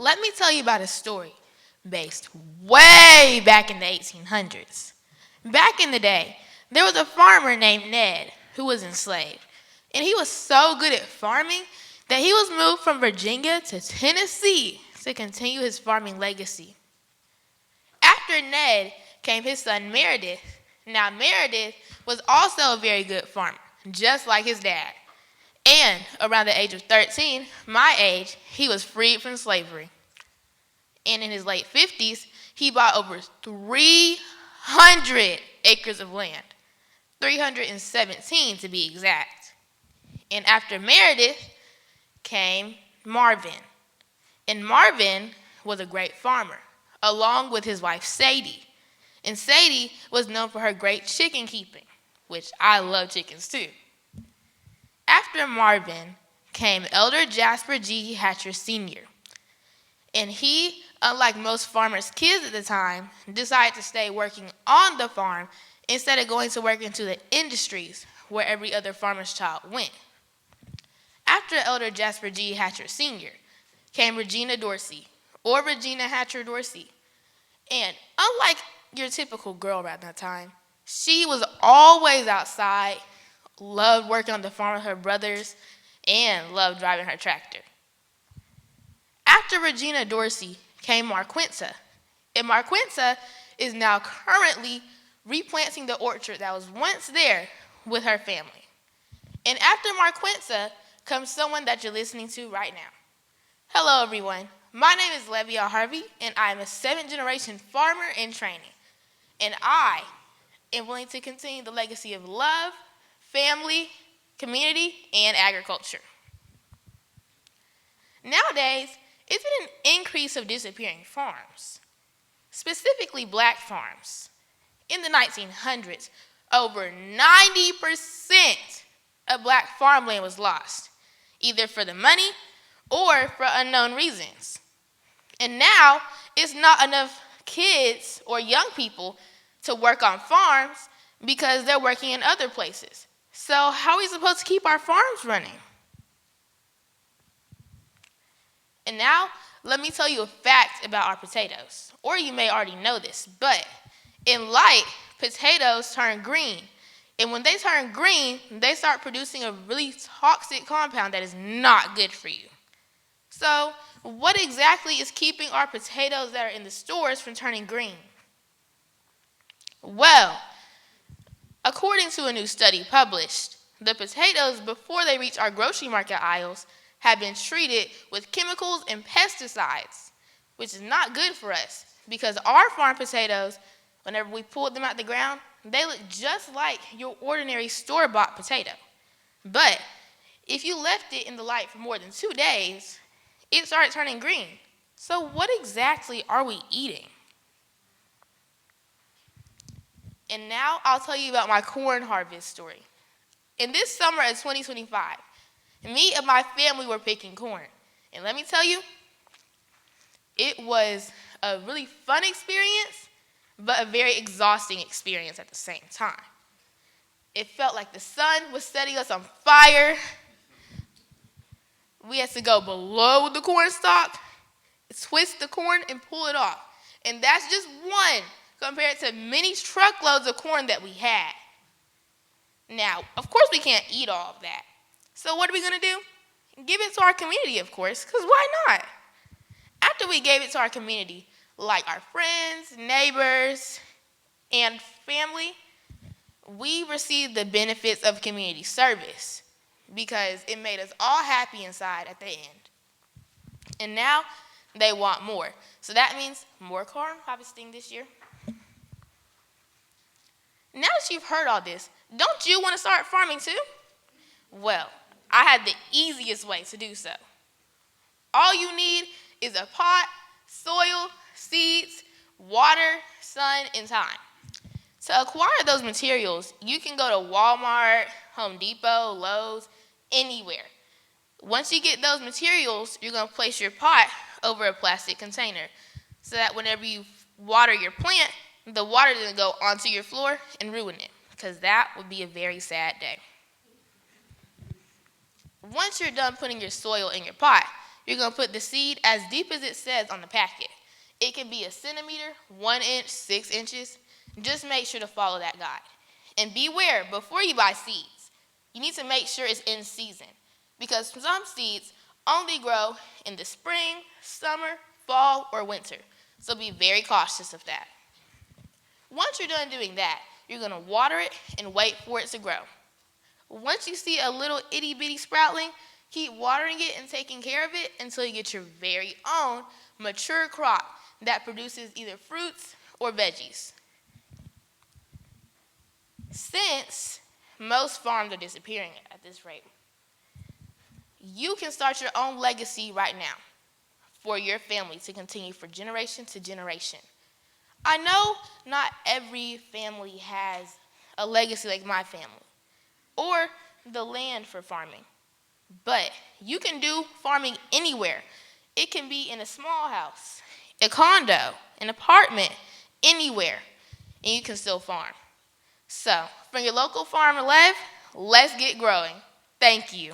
let me tell you about a story based way back in the 1800s. Back in the day, there was a farmer named Ned who was enslaved. And he was so good at farming that he was moved from Virginia to Tennessee to continue his farming legacy. After Ned came his son Meredith. Now Meredith was also a very good farmer, just like his dad. And around the age of 13, my age, he was freed from slavery. And in his late 50s, he bought over 300 acres of land, 317 to be exact. And after Meredith came Marvin. And Marvin was a great farmer, along with his wife Sadie. And Sadie was known for her great chicken keeping, which I love chickens too. After Marvin came Elder Jasper G. Hatcher Sr. And he, unlike most farmers' kids at the time, decided to stay working on the farm instead of going to work into the industries where every other farmer's child went. After Elder Jasper G. Hatcher Sr. came Regina Dorsey, or Regina Hatcher Dorsey. And unlike your typical girl around that time, she was always outside, loved working on the farm with her brothers, and loved driving her tractor. After Regina Dorsey came Marquinta, and Marquinta is now currently replanting the orchard that was once there with her family. And after Marquinta comes someone that you're listening to right now. Hello, everyone. My name is Levia Harvey, and I am a 7th-generation farmer in training. And I am willing to continue the legacy of love, family, community, and agriculture. Nowadays, it's been an increase of disappearing farms, specifically black farms. In the 1900s, over 90% of black farmland was lost, either for the money or for unknown reasons. And now, it's not enough kids or young people to work on farms because they're working in other places. So how are we supposed to keep our farms running? And now, let me tell you a fact about our potatoes. Or you may already know this, but in light, potatoes turn green. And when they turn green, they start producing a really toxic compound that is not good for you. So, what exactly is keeping our potatoes that are in the stores from turning green? Well, according to a new study published, the potatoes before they reach our grocery market aisles have been treated with chemicals and pesticides, which is not good for us because our farm potatoes, whenever we pulled them out the ground, they look just like your ordinary store-bought potato. But if you left it in the light for more than 2 days, it started turning green. So what exactly are we eating? And now I'll tell you about my corn harvest story. In this summer of 2025, me and my family were picking corn. And let me tell you, it was a really fun experience, but a very exhausting experience at the same time. It felt like the sun was setting us on fire. We had to go below the corn stalk, twist the corn, and pull it off. And that's just one compared to many truckloads of corn that we had. Now, of course we can't eat all of that. So what are we going to do? Give it to our community, of course, because why not? After we gave it to our community, like our friends, neighbors, and family, we received the benefits of community service because it made us all happy inside at the end. And now they want more. So that means more corn harvesting this year. Now that you've heard all this, don't you want to start farming too? Well, I had the easiest way to do so. All you need is a pot, soil, seeds, water, sun, and time. To acquire those materials, you can go to Walmart, Home Depot, Lowe's, anywhere. Once you get those materials, you're going to place your pot over a plastic container so that whenever you water your plant, the water doesn't go onto your floor and ruin it, because that would be a very sad day. Once you're done putting your soil in your pot, you're going to put the seed as deep as it says on the packet. It can be a centimeter, 1 inch, 6 inches. Just make sure to follow that guide. And beware, before you buy seeds, you need to make sure it's in season, because some seeds only grow in the spring, summer, fall, or winter. So be very cautious of that. Once you're done doing that, you're going to water it and wait for it to grow. Once you see a little itty-bitty sproutling, keep watering it and taking care of it until you get your very own mature crop that produces either fruits or veggies. Since most farms are disappearing at this rate, you can start your own legacy right now for your family to continue for generation to generation. I know not every family has a legacy like my family or the land for farming, but you can do farming anywhere. It can be in a small house, a condo, an apartment, anywhere, and you can still farm. So, from your local farmer, Lev, let's get growing. Thank you.